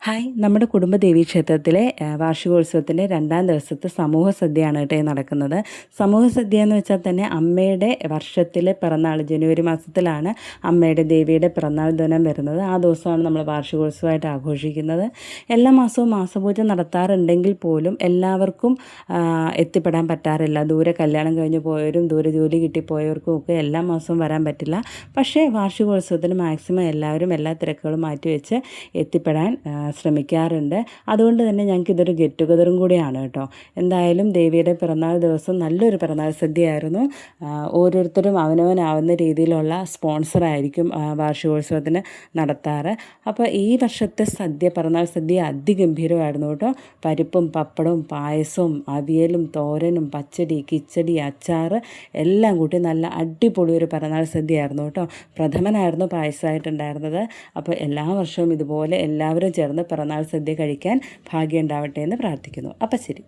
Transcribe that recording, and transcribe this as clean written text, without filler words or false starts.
Hi, നമ്മുടെ കുടുംബദേവീ ക്ഷേത്രത്തിലെ വാർഷികോത്സവത്തിൻ്റെ 2-ാം ദിവസത്തെ സമൂഹ സദ്യയാണ് കേട്ടോ നടക്കുന്നത്. സമൂഹ സദ്യ എന്ന് വെച്ചാൽ തന്നെ അമ്മയുടെ വർഷത്തിലെ പിറന്നാൾ ജനുവരി മാസത്തിലാണ് അമ്മയുടെ ദേവിയുടെ പിറന്നാൾ ദിനം വരുന്നത്. ആ ദിവസമാണ് നമ്മൾ വാർഷികോത്സവമായിട്ട് ആഘോഷിക്കുന്നത്. എല്ലാ മാസവും മാസപൂജ നടത്താറുണ്ടെങ്കിൽ പോലും എല്ലാവർക്കും എത്തിപ്പെടാൻ പറ്റാറില്ല. ദൂരെ കല്യാണം കഴിഞ്ഞ് പോയവരും ദൂരെ ജോലി കിട്ടിപ്പോയവർക്കും ഒക്കെ എല്ലാ മാസവും വരാൻ പറ്റില്ല. പക്ഷേ വാർഷികോത്സവത്തിന് മാക്സിമം എല്ലാവരും എല്ലാ തിരക്കുകളും മാറ്റിവെച്ച് എത്തിപ്പെടാൻ ശ്രമിക്കാറുണ്ട്. അതുകൊണ്ട് തന്നെ ഞങ്ങൾക്കിതൊരു ഗെറ്റ് ടുഗദറും കൂടിയാണ് കേട്ടോ. എന്തായാലും ദേവിയുടെ പിറന്നാൾ ദിവസം നല്ലൊരു പിറന്നാൾ സദ്യയായിരുന്നു. ഓരോരുത്തരും അവനവനാവുന്ന രീതിയിലുള്ള സ്പോൺസറായിരിക്കും വാർഷികോത്സവത്തിന് നടത്താറ്. അപ്പോൾ ഈ വർഷത്തെ പിറന്നാൾ സദ്യ അതിഗംഭീരമായിരുന്നു കേട്ടോ. പരിപ്പും പപ്പടവും പായസവും അവിയലും തോരനും പച്ചടി കിച്ചടി അച്ചാറ് എല്ലാം കൂട്ടി നല്ല അടിപൊളി ഒരു പിറന്നാൾ സദ്യയായിരുന്നു കേട്ടോ. പ്രഥമനായിരുന്നു പായസമായിട്ടുണ്ടായിരുന്നത്. അപ്പോൾ എല്ലാ വർഷവും ഇതുപോലെ എല്ലാവരും ചേർന്ന് പിറന്നാൾ സദ്യ കഴിക്കാൻ ഭാഗ്യം ഉണ്ടാവട്ടെ എന്ന് പ്രാർത്ഥിക്കുന്നു. അപ്പം ശരി.